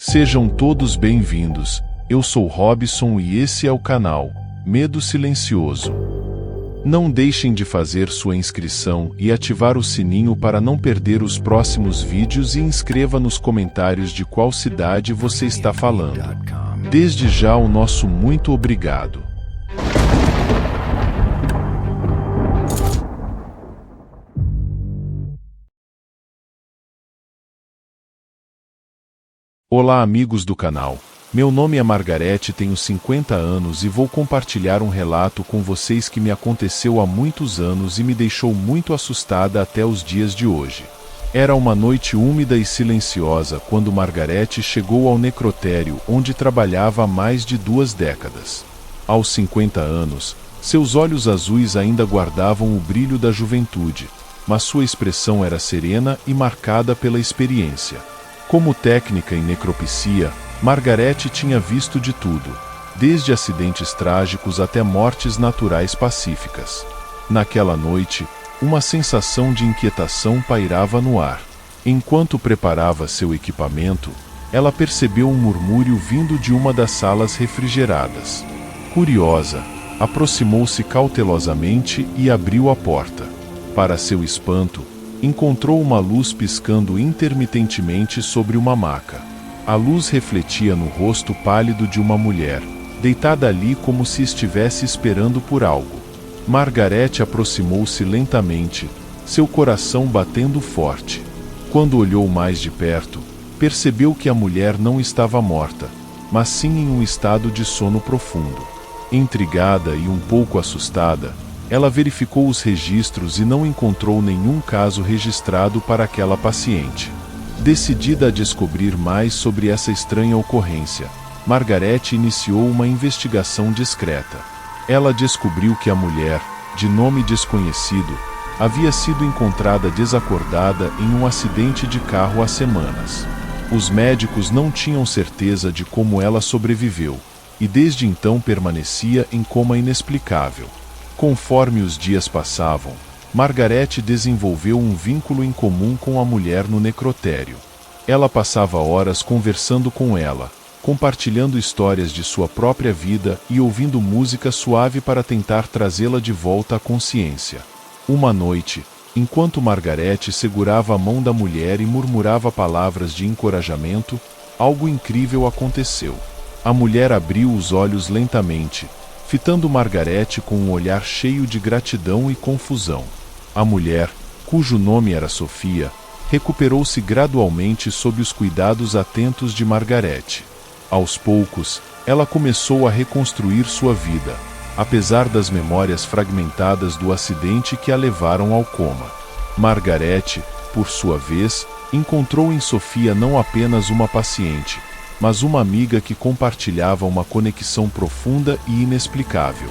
Sejam todos bem-vindos, eu sou Robson e esse é o canal Medo Silencioso. Não deixem de fazer sua inscrição e ativar o sininho para não perder os próximos vídeos e inscreva nos comentários de qual cidade você está falando. Desde já o nosso muito obrigado. Olá amigos do canal, meu nome é Margarete, tenho 50 anos e vou compartilhar um relato com vocês que me aconteceu há muitos anos e me deixou muito assustada até os dias de hoje. Era uma noite úmida e silenciosa quando Margarete chegou ao necrotério onde trabalhava há mais de 2 décadas. Aos 50 anos, seus olhos azuis ainda guardavam o brilho da juventude, mas sua expressão era serena e marcada pela experiência. Como técnica em necropsia, Margarete tinha visto de tudo, desde acidentes trágicos até mortes naturais pacíficas. Naquela noite, uma sensação de inquietação pairava no ar. Enquanto preparava seu equipamento, ela percebeu um murmúrio vindo de uma das salas refrigeradas. Curiosa, aproximou-se cautelosamente e abriu a porta. Para seu espanto, encontrou uma luz piscando intermitentemente sobre uma maca. A luz refletia no rosto pálido de uma mulher, deitada ali como se estivesse esperando por algo. Margarete aproximou-se lentamente, seu coração batendo forte. Quando olhou mais de perto, percebeu que a mulher não estava morta, mas sim em um estado de sono profundo. Intrigada e um pouco assustada, ela verificou os registros e não encontrou nenhum caso registrado para aquela paciente. Decidida a descobrir mais sobre essa estranha ocorrência, Margarete iniciou uma investigação discreta. Ela descobriu que a mulher, de nome desconhecido, havia sido encontrada desacordada em um acidente de carro há semanas. Os médicos não tinham certeza de como ela sobreviveu, e desde então permanecia em coma inexplicável. Conforme os dias passavam, Margarete desenvolveu um vínculo em comum com a mulher no necrotério. Ela passava horas conversando com ela, compartilhando histórias de sua própria vida e ouvindo música suave para tentar trazê-la de volta à consciência. Uma noite, enquanto Margarete segurava a mão da mulher e murmurava palavras de encorajamento, algo incrível aconteceu. A mulher abriu os olhos lentamente, fitando Margarete com um olhar cheio de gratidão e confusão. A mulher, cujo nome era Sofia, recuperou-se gradualmente sob os cuidados atentos de Margarete. Aos poucos, ela começou a reconstruir sua vida, apesar das memórias fragmentadas do acidente que a levaram ao coma. Margarete, por sua vez, encontrou em Sofia não apenas uma paciente, mas uma amiga que compartilhava uma conexão profunda e inexplicável.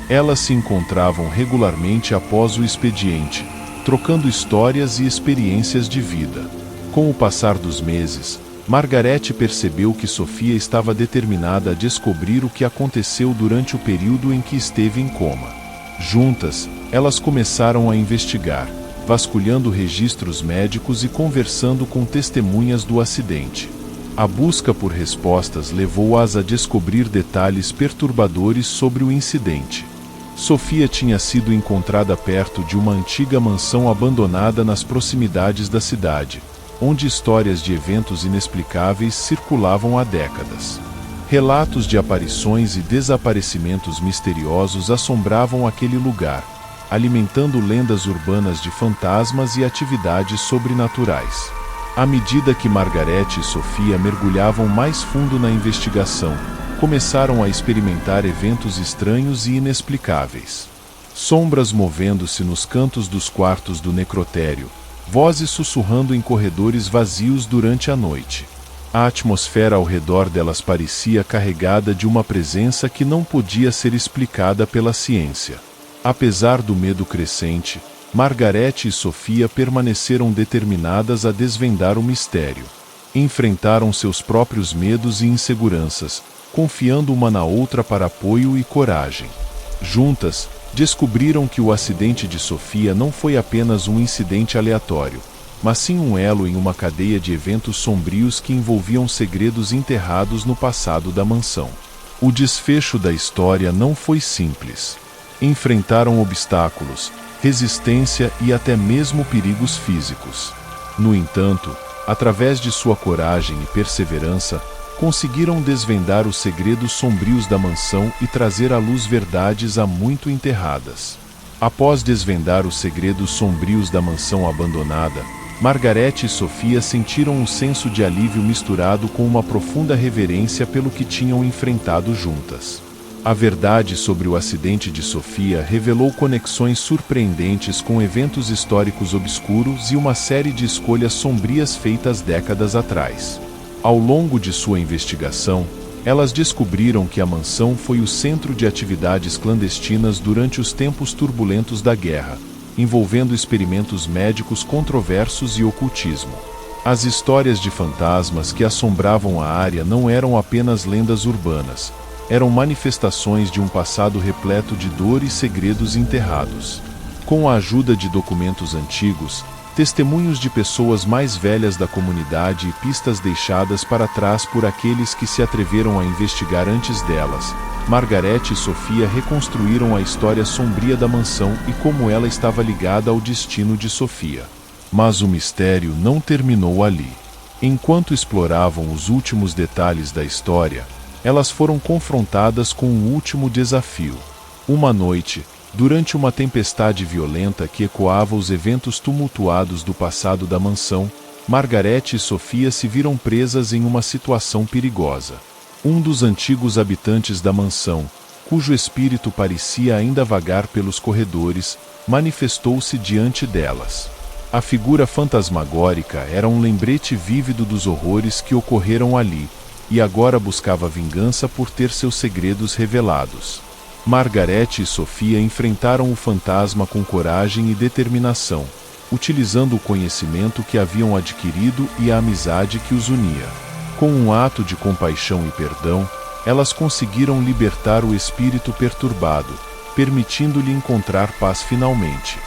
Elas se encontravam regularmente após o expediente, trocando histórias e experiências de vida. Com o passar dos meses, Margarete percebeu que Sofia estava determinada a descobrir o que aconteceu durante o período em que esteve em coma. Juntas, elas começaram a investigar, vasculhando registros médicos e conversando com testemunhas do acidente. A busca por respostas levou-as a descobrir detalhes perturbadores sobre o incidente. Sofia tinha sido encontrada perto de uma antiga mansão abandonada nas proximidades da cidade, onde histórias de eventos inexplicáveis circulavam há décadas. Relatos de aparições e desaparecimentos misteriosos assombravam aquele lugar, alimentando lendas urbanas de fantasmas e atividades sobrenaturais. À medida que Margarete e Sofia mergulhavam mais fundo na investigação, começaram a experimentar eventos estranhos e inexplicáveis. Sombras movendo-se nos cantos dos quartos do necrotério, vozes sussurrando em corredores vazios durante a noite. A atmosfera ao redor delas parecia carregada de uma presença que não podia ser explicada pela ciência. Apesar do medo crescente, Margarete e Sofia permaneceram determinadas a desvendar o mistério. Enfrentaram seus próprios medos e inseguranças, confiando uma na outra para apoio e coragem. Juntas, descobriram que o acidente de Sofia não foi apenas um incidente aleatório, mas sim um elo em uma cadeia de eventos sombrios que envolviam segredos enterrados no passado da mansão. O desfecho da história não foi simples. Enfrentaram obstáculos, resistência e até mesmo perigos físicos. No entanto, através de sua coragem e perseverança, conseguiram desvendar os segredos sombrios da mansão e trazer à luz verdades há muito enterradas. Após desvendar os segredos sombrios da mansão abandonada, Margaret e Sofia sentiram um senso de alívio misturado com uma profunda reverência pelo que tinham enfrentado juntas. A verdade sobre o acidente de Sofia revelou conexões surpreendentes com eventos históricos obscuros e uma série de escolhas sombrias feitas décadas atrás. Ao longo de sua investigação, elas descobriram que a mansão foi o centro de atividades clandestinas durante os tempos turbulentos da guerra, envolvendo experimentos médicos controversos e ocultismo. As histórias de fantasmas que assombravam a área não eram apenas lendas urbanas, eram manifestações de um passado repleto de dor e segredos enterrados. Com a ajuda de documentos antigos, testemunhos de pessoas mais velhas da comunidade e pistas deixadas para trás por aqueles que se atreveram a investigar antes delas, Margaret e Sofia reconstruíram a história sombria da mansão e como ela estava ligada ao destino de Sofia. Mas o mistério não terminou ali. Enquanto exploravam os últimos detalhes da história, elas foram confrontadas com um último desafio. Uma noite, durante uma tempestade violenta que ecoava os eventos tumultuados do passado da mansão, Margaret e Sofia se viram presas em uma situação perigosa. Um dos antigos habitantes da mansão, cujo espírito parecia ainda vagar pelos corredores, manifestou-se diante delas. A figura fantasmagórica era um lembrete vívido dos horrores que ocorreram ali, e agora buscava vingança por ter seus segredos revelados. Margaret e Sofia enfrentaram o fantasma com coragem e determinação, utilizando o conhecimento que haviam adquirido e a amizade que os unia. Com um ato de compaixão e perdão, elas conseguiram libertar o espírito perturbado, permitindo-lhe encontrar paz finalmente.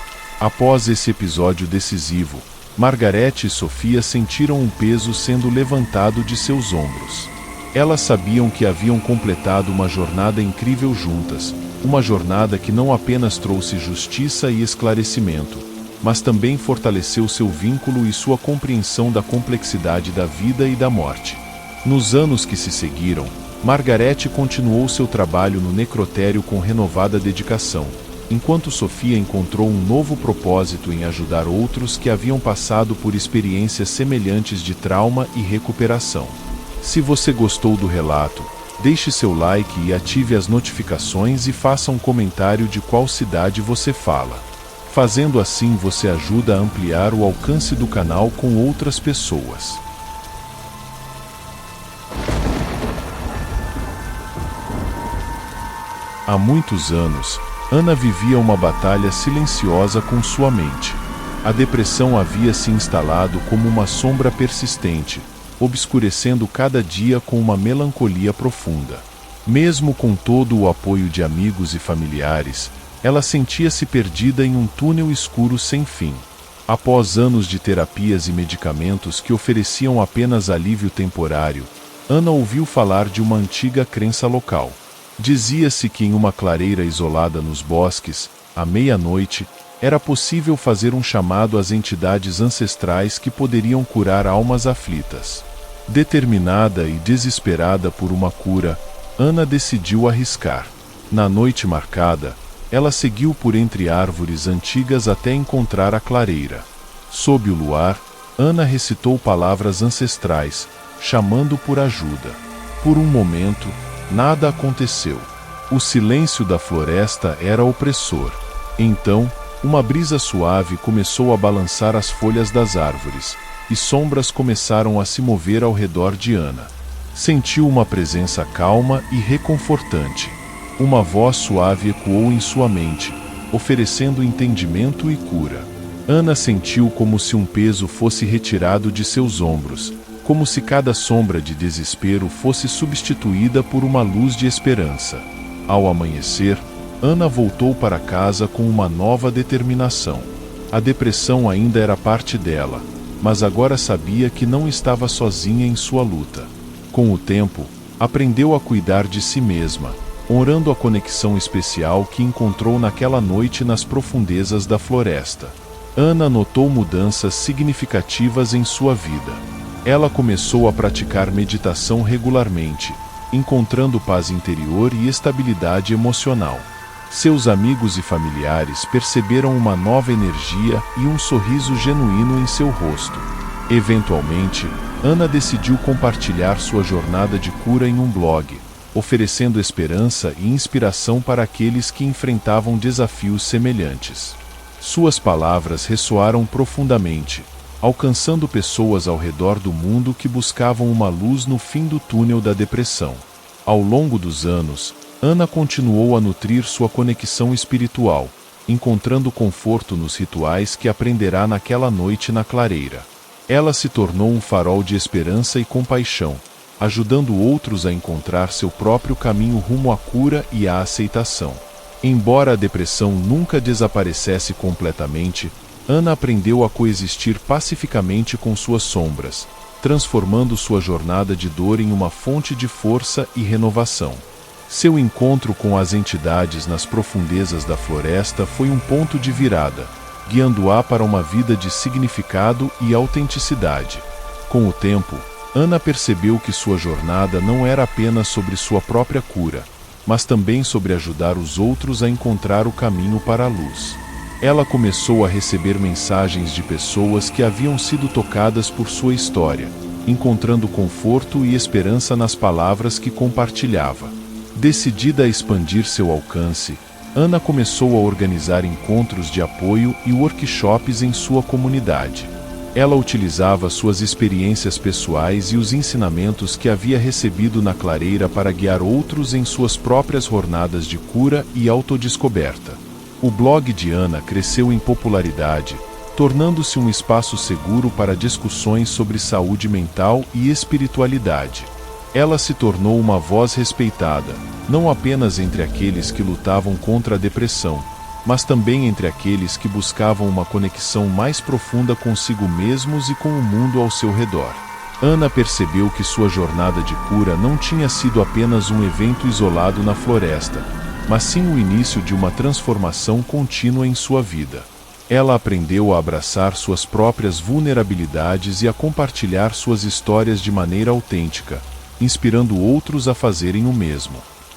Após esse episódio decisivo, Margaret e Sofia sentiram um peso sendo levantado de seus ombros. Elas sabiam que haviam completado uma jornada incrível juntas, uma jornada que não apenas trouxe justiça e esclarecimento, mas também fortaleceu seu vínculo e sua compreensão da complexidade da vida e da morte. Nos anos que se seguiram, Margaret continuou seu trabalho no necrotério com renovada dedicação, enquanto Sofia encontrou um novo propósito em ajudar outros que haviam passado por experiências semelhantes de trauma e recuperação. Se você gostou do relato, deixe seu like e ative as notificações e faça um comentário de qual cidade você fala. Fazendo assim você ajuda a ampliar o alcance do canal com outras pessoas. Há muitos anos, Ana vivia uma batalha silenciosa com sua mente. A depressão havia se instalado como uma sombra persistente, obscurecendo cada dia com uma melancolia profunda. Mesmo com todo o apoio de amigos e familiares, ela sentia-se perdida em um túnel escuro sem fim. Após anos de terapias e medicamentos que ofereciam apenas alívio temporário, Ana ouviu falar de uma antiga crença local. Dizia-se que em uma clareira isolada nos bosques, à meia-noite, era possível fazer um chamado às entidades ancestrais que poderiam curar almas aflitas. Determinada e desesperada por uma cura, Ana decidiu arriscar. Na noite marcada, ela seguiu por entre árvores antigas até encontrar a clareira. Sob o luar, Ana recitou palavras ancestrais, chamando por ajuda. Por um momento, nada aconteceu. O silêncio da floresta era opressor. Então, uma brisa suave começou a balançar as folhas das árvores, e sombras começaram a se mover ao redor de Ana. Sentiu uma presença calma e reconfortante. Uma voz suave ecoou em sua mente, oferecendo entendimento e cura. Ana sentiu como se um peso fosse retirado de seus ombros, como se cada sombra de desespero fosse substituída por uma luz de esperança. Ao amanhecer, Ana voltou para casa com uma nova determinação. A depressão ainda era parte dela, mas agora sabia que não estava sozinha em sua luta. Com o tempo, aprendeu a cuidar de si mesma, honrando a conexão especial que encontrou naquela noite nas profundezas da floresta. Ana notou mudanças significativas em sua vida. Ela começou a praticar meditação regularmente, encontrando paz interior e estabilidade emocional. Seus amigos e familiares perceberam uma nova energia e um sorriso genuíno em seu rosto. Eventualmente, Ana decidiu compartilhar sua jornada de cura em um blog, oferecendo esperança e inspiração para aqueles que enfrentavam desafios semelhantes. Suas palavras ressoaram profundamente, alcançando pessoas ao redor do mundo que buscavam uma luz no fim do túnel da depressão. Ao longo dos anos, Ana continuou a nutrir sua conexão espiritual, encontrando conforto nos rituais que aprenderá naquela noite na clareira. Ela se tornou um farol de esperança e compaixão, ajudando outros a encontrar seu próprio caminho rumo à cura e à aceitação. Embora a depressão nunca desaparecesse completamente, Ana aprendeu a coexistir pacificamente com suas sombras, transformando sua jornada de dor em uma fonte de força e renovação. Seu encontro com as entidades nas profundezas da floresta foi um ponto de virada, guiando-a para uma vida de significado e autenticidade. Com o tempo, Ana percebeu que sua jornada não era apenas sobre sua própria cura, mas também sobre ajudar os outros a encontrar o caminho para a luz. Ela começou a receber mensagens de pessoas que haviam sido tocadas por sua história, encontrando conforto e esperança nas palavras que compartilhava. Decidida a expandir seu alcance, Ana começou a organizar encontros de apoio e workshops em sua comunidade. Ela utilizava suas experiências pessoais e os ensinamentos que havia recebido na clareira para guiar outros em suas próprias jornadas de cura e autodescoberta. O blog de Ana cresceu em popularidade, tornando-se um espaço seguro para discussões sobre saúde mental e espiritualidade. Ela se tornou uma voz respeitada, não apenas entre aqueles que lutavam contra a depressão, mas também entre aqueles que buscavam uma conexão mais profunda consigo mesmos e com o mundo ao seu redor. Ana percebeu que sua jornada de cura não tinha sido apenas um evento isolado na floresta, mas sim o início de uma transformação contínua em sua vida. Ela aprendeu a abraçar suas próprias vulnerabilidades e a compartilhar suas histórias de maneira autêntica, inspirando outros a fazerem o mesmo.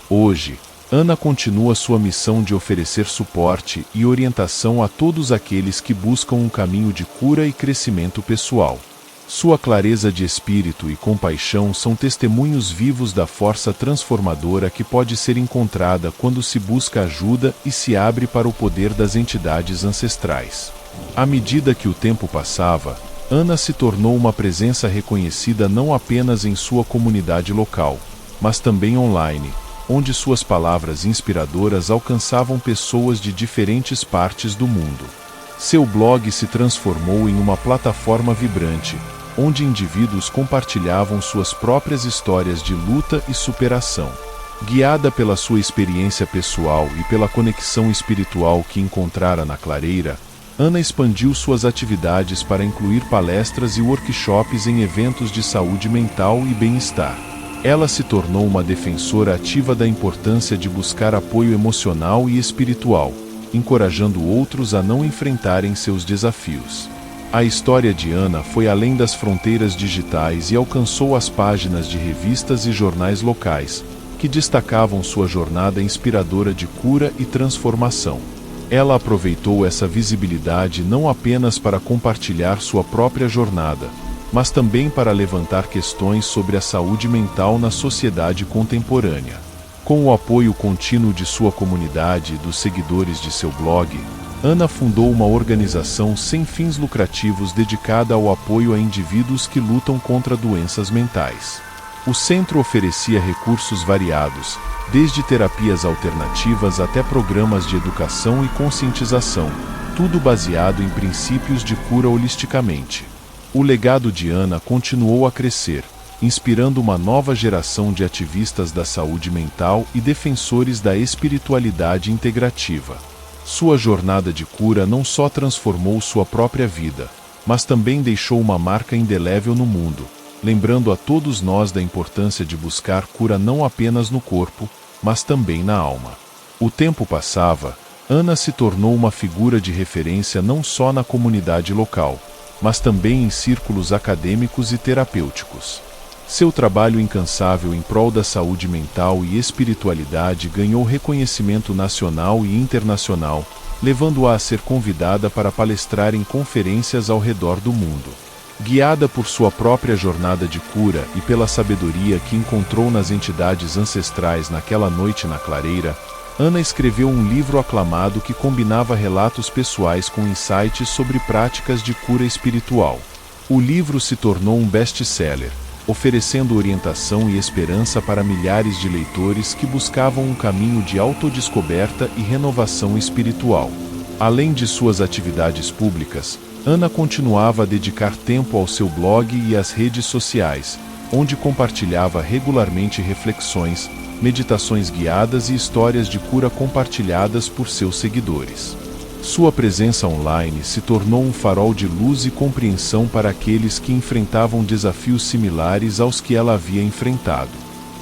Hoje, Ana continua sua missão de oferecer suporte e orientação a todos aqueles que buscam um caminho de cura e crescimento pessoal. Sua clareza de espírito e compaixão são testemunhos vivos da força transformadora que pode ser encontrada quando se busca ajuda e se abre para o poder das entidades ancestrais. À medida que o tempo passava, Ana se tornou uma presença reconhecida não apenas em sua comunidade local, mas também online, onde suas palavras inspiradoras alcançavam pessoas de diferentes partes do mundo. Seu blog se transformou em uma plataforma vibrante, onde indivíduos compartilhavam suas próprias histórias de luta e superação. Guiada pela sua experiência pessoal e pela conexão espiritual que encontrara na clareira, Ana expandiu suas atividades para incluir palestras e workshops em eventos de saúde mental e bem-estar. Ela se tornou uma defensora ativa da importância de buscar apoio emocional e espiritual, encorajando outros a não enfrentarem seus desafios. A história de Ana foi além das fronteiras digitais e alcançou as páginas de revistas e jornais locais, que destacavam sua jornada inspiradora de cura e transformação. Ela aproveitou essa visibilidade não apenas para compartilhar sua própria jornada, mas também para levantar questões sobre a saúde mental na sociedade contemporânea. Com o apoio contínuo de sua comunidade e dos seguidores de seu blog, Ana fundou uma organização sem fins lucrativos dedicada ao apoio a indivíduos que lutam contra doenças mentais. O centro oferecia recursos variados, desde terapias alternativas até programas de educação e conscientização, tudo baseado em princípios de cura holisticamente. O legado de Ana continuou a crescer, inspirando uma nova geração de ativistas da saúde mental e defensores da espiritualidade integrativa. Sua jornada de cura não só transformou sua própria vida, mas também deixou uma marca indelével no mundo, lembrando a todos nós da importância de buscar cura não apenas no corpo, mas também na alma. O tempo passava, Ana se tornou uma figura de referência não só na comunidade local, mas também em círculos acadêmicos e terapêuticos. Seu trabalho incansável em prol da saúde mental e espiritualidade ganhou reconhecimento nacional e internacional, levando-a a ser convidada para palestrar em conferências ao redor do mundo. Guiada por sua própria jornada de cura e pela sabedoria que encontrou nas entidades ancestrais naquela noite na clareira, Ana escreveu um livro aclamado que combinava relatos pessoais com insights sobre práticas de cura espiritual. O livro se tornou um best-seller, oferecendo orientação e esperança para milhares de leitores que buscavam um caminho de autodescoberta e renovação espiritual. Além de suas atividades públicas, Ana continuava a dedicar tempo ao seu blog e às redes sociais, onde compartilhava regularmente reflexões, meditações guiadas e histórias de cura compartilhadas por seus seguidores. Sua presença online se tornou um farol de luz e compreensão para aqueles que enfrentavam desafios similares aos que ela havia enfrentado.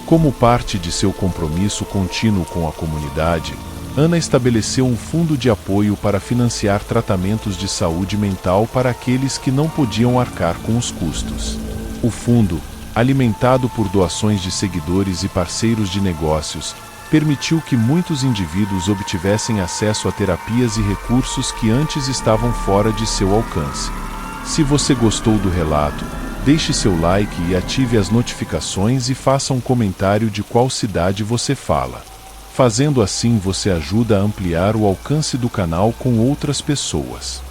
Como parte de seu compromisso contínuo com a comunidade, Ana estabeleceu um fundo de apoio para financiar tratamentos de saúde mental para aqueles que não podiam arcar com os custos. O fundo, alimentado por doações de seguidores e parceiros de negócios, permitiu que muitos indivíduos obtivessem acesso a terapias e recursos que antes estavam fora de seu alcance. Se você gostou do relato, deixe seu like e ative as notificações e faça um comentário de qual cidade você fala. Fazendo assim você ajuda a ampliar o alcance do canal com outras pessoas.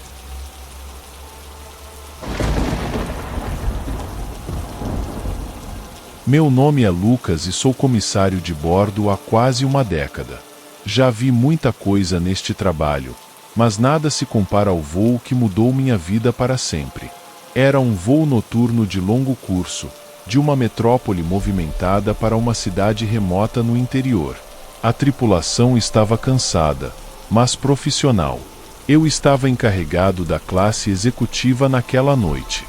Meu nome é Lucas e sou comissário de bordo há quase uma década. Já vi muita coisa neste trabalho, mas nada se compara ao voo que mudou minha vida para sempre. Era um voo noturno de longo curso, de uma metrópole movimentada para uma cidade remota no interior. A tripulação estava cansada, mas profissional. Eu estava encarregado da classe executiva naquela noite.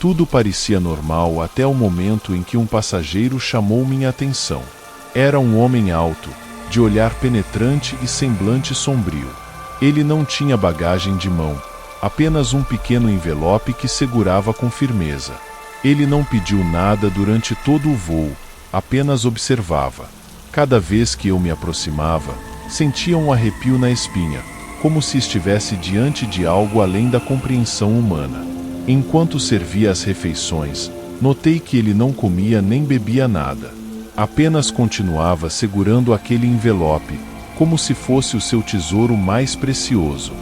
Tudo parecia normal até o momento em que um passageiro chamou minha atenção. Era um homem alto, de olhar penetrante e semblante sombrio. Ele não tinha bagagem de mão, apenas um pequeno envelope que segurava com firmeza. Ele não pediu nada durante todo o voo, apenas observava. Cada vez que eu me aproximava, sentia um arrepio na espinha, como se estivesse diante de algo além da compreensão humana. Enquanto servia as refeições, notei que ele não comia nem bebia nada. Apenas continuava segurando aquele envelope, como se fosse o seu tesouro mais precioso.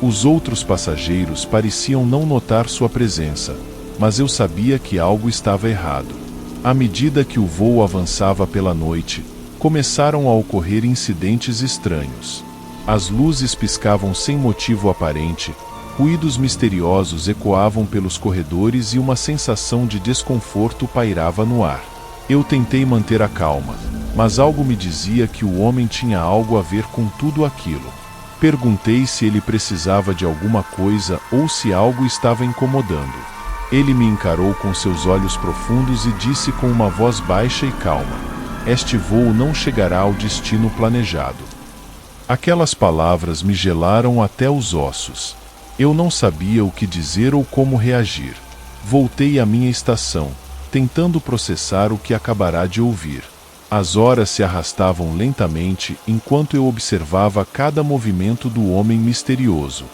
Os outros passageiros pareciam não notar sua presença, mas eu sabia que algo estava errado. À medida que o voo avançava pela noite, começaram a ocorrer incidentes estranhos. As luzes piscavam sem motivo aparente, ruídos misteriosos ecoavam pelos corredores e uma sensação de desconforto pairava no ar. Eu tentei manter a calma, mas algo me dizia que o homem tinha algo a ver com tudo aquilo. Perguntei se ele precisava de alguma coisa ou se algo estava incomodando. Ele me encarou com seus olhos profundos e disse com uma voz baixa e calma: "Este voo não chegará ao destino planejado." Aquelas palavras me gelaram até os ossos. Eu não sabia o que dizer ou como reagir. Voltei à minha estação, tentando processar o que acabará de ouvir. As horas se arrastavam lentamente enquanto eu observava cada movimento do homem misterioso.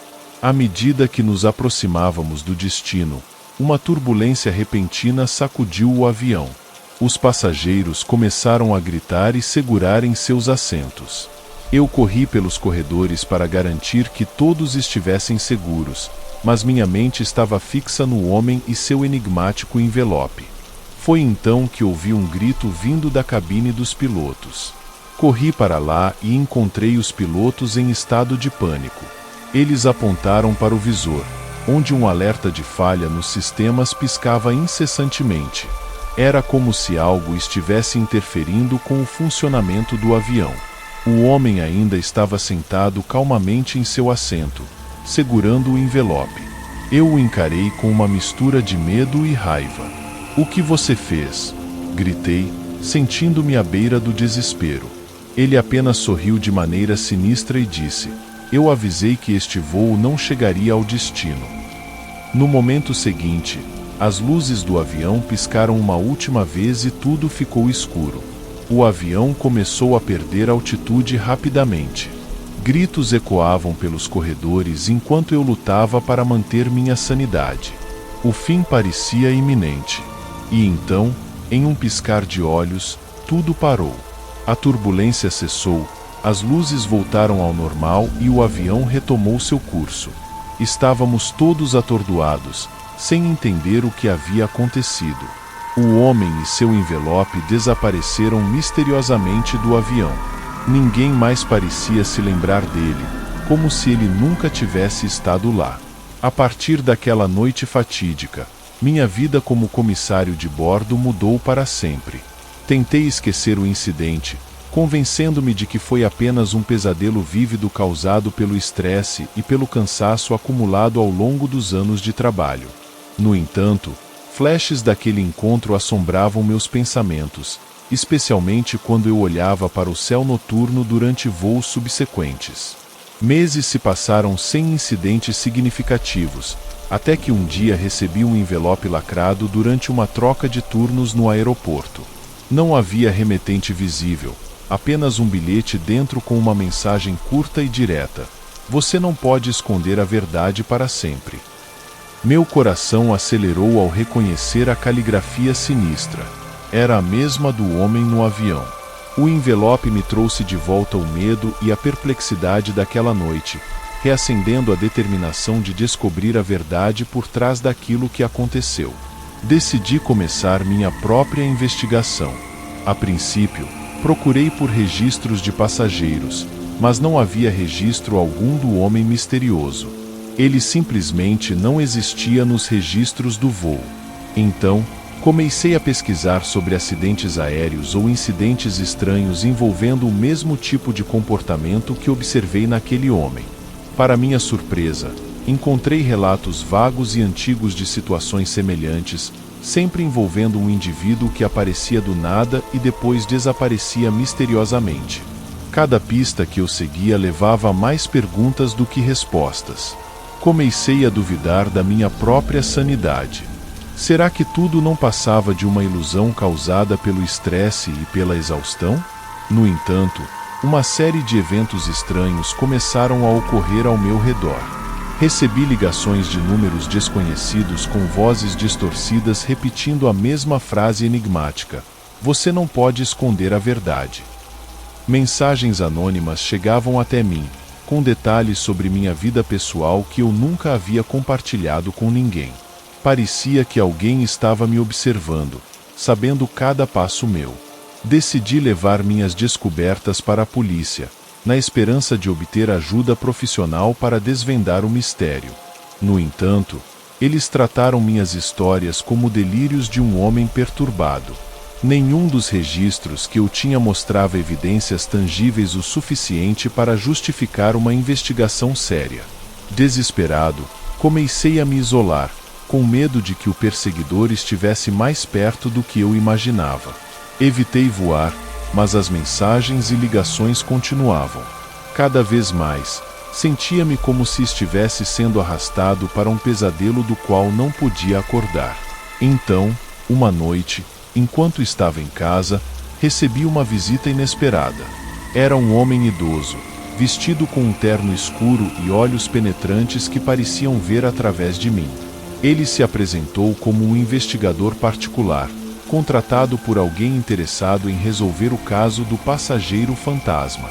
À medida que nos aproximávamos do destino, uma turbulência repentina sacudiu o avião. Os passageiros começaram a gritar e segurar em seus assentos. Eu corri pelos corredores para garantir que todos estivessem seguros, mas minha mente estava fixa no homem e seu enigmático envelope. Foi então que ouvi um grito vindo da cabine dos pilotos. Corri para lá e encontrei os pilotos em estado de pânico. Eles apontaram para o visor, onde um alerta de falha nos sistemas piscava incessantemente. Era como se algo estivesse interferindo com o funcionamento do avião. O homem ainda estava sentado calmamente em seu assento, segurando o envelope. Eu o encarei com uma mistura de medo e raiva. "O que você fez?" gritei, sentindo-me à beira do desespero. Ele apenas sorriu de maneira sinistra e disse: "Eu avisei que este voo não chegaria ao destino." No momento seguinte, as luzes do avião piscaram uma última vez e tudo ficou escuro. O avião começou a perder altitude rapidamente. Gritos ecoavam pelos corredores enquanto eu lutava para manter minha sanidade. O fim parecia iminente. E então, em um piscar de olhos, tudo parou. A turbulência cessou, as luzes voltaram ao normal e o avião retomou seu curso. Estávamos todos atordoados, sem entender o que havia acontecido. O homem e seu envelope desapareceram misteriosamente do avião. Ninguém mais parecia se lembrar dele, como se ele nunca tivesse estado lá. A partir daquela noite fatídica, minha vida como comissário de bordo mudou para sempre. Tentei esquecer o incidente, convencendo-me de que foi apenas um pesadelo vívido causado pelo estresse e pelo cansaço acumulado ao longo dos anos de trabalho. No entanto, flashes daquele encontro assombravam meus pensamentos, especialmente quando eu olhava para o céu noturno durante voos subsequentes. Meses se passaram sem incidentes significativos, até que um dia recebi um envelope lacrado durante uma troca de turnos no aeroporto. Não havia remetente visível, apenas um bilhete dentro com uma mensagem curta e direta: "Você não pode esconder a verdade para sempre." Meu coração acelerou ao reconhecer a caligrafia sinistra. Era a mesma do homem no avião. O envelope me trouxe de volta o medo e a perplexidade daquela noite, reacendendo a determinação de descobrir a verdade por trás daquilo que aconteceu. Decidi começar minha própria investigação. A princípio, procurei por registros de passageiros, mas não havia registro algum do homem misterioso. Ele simplesmente não existia nos registros do voo. Então, comecei a pesquisar sobre acidentes aéreos ou incidentes estranhos envolvendo o mesmo tipo de comportamento que observei naquele homem. Para minha surpresa, encontrei relatos vagos e antigos de situações semelhantes, sempre envolvendo um indivíduo que aparecia do nada e depois desaparecia misteriosamente. Cada pista que eu seguia levava a mais perguntas do que respostas. Comecei a duvidar da minha própria sanidade. Será que tudo não passava de uma ilusão causada pelo estresse e pela exaustão? No entanto, uma série de eventos estranhos começaram a ocorrer ao meu redor. Recebi ligações de números desconhecidos com vozes distorcidas repetindo a mesma frase enigmática: "Você não pode esconder a verdade." Mensagens anônimas chegavam até mim, com detalhes sobre minha vida pessoal que eu nunca havia compartilhado com ninguém. Parecia que alguém estava me observando, sabendo cada passo meu. Decidi levar minhas descobertas para a polícia, na esperança de obter ajuda profissional para desvendar o mistério. No entanto, eles trataram minhas histórias como delírios de um homem perturbado. Nenhum dos registros que eu tinha mostrava evidências tangíveis o suficiente para justificar uma investigação séria. Desesperado, comecei a me isolar, com medo de que o perseguidor estivesse mais perto do que eu imaginava. Evitei voar, mas as mensagens e ligações continuavam. Cada vez mais, sentia-me como se estivesse sendo arrastado para um pesadelo do qual não podia acordar. Então, uma noite, enquanto estava em casa, recebi uma visita inesperada. Era um homem idoso, vestido com um terno escuro e olhos penetrantes que pareciam ver através de mim. Ele se apresentou como um investigador particular, contratado por alguém interessado em resolver o caso do passageiro fantasma.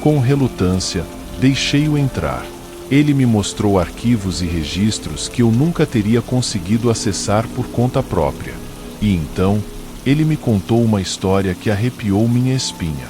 Com relutância, deixei-o entrar. Ele me mostrou arquivos e registros que eu nunca teria conseguido acessar por conta própria. E então, ele me contou uma história que arrepiou minha espinha.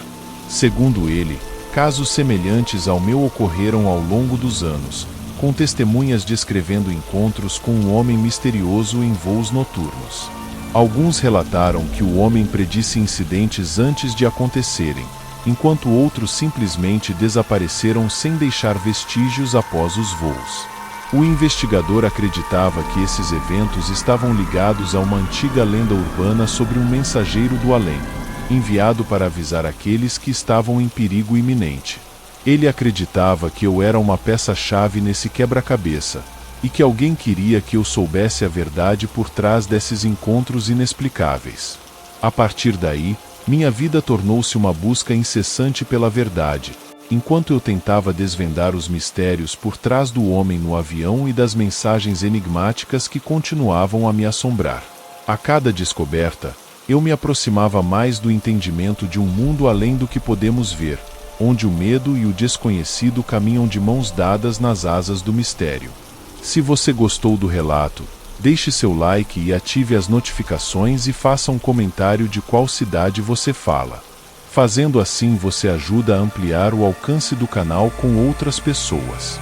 Segundo ele, casos semelhantes ao meu ocorreram ao longo dos anos, com testemunhas descrevendo encontros com um homem misterioso em voos noturnos. Alguns relataram que o homem predisse incidentes antes de acontecerem, enquanto outros simplesmente desapareceram sem deixar vestígios após os voos. O investigador acreditava que esses eventos estavam ligados a uma antiga lenda urbana sobre um mensageiro do além, enviado para avisar aqueles que estavam em perigo iminente. Ele acreditava que eu era uma peça-chave nesse quebra-cabeça, e que alguém queria que eu soubesse a verdade por trás desses encontros inexplicáveis. A partir daí, minha vida tornou-se uma busca incessante pela verdade, enquanto eu tentava desvendar os mistérios por trás do homem no avião e das mensagens enigmáticas que continuavam a me assombrar. A cada descoberta, eu me aproximava mais do entendimento de um mundo além do que podemos ver, onde o medo e o desconhecido caminham de mãos dadas nas asas do mistério. Se você gostou do relato, deixe seu like e ative as notificações e faça um comentário de qual cidade você fala. Fazendo assim você ajuda a ampliar o alcance do canal com outras pessoas.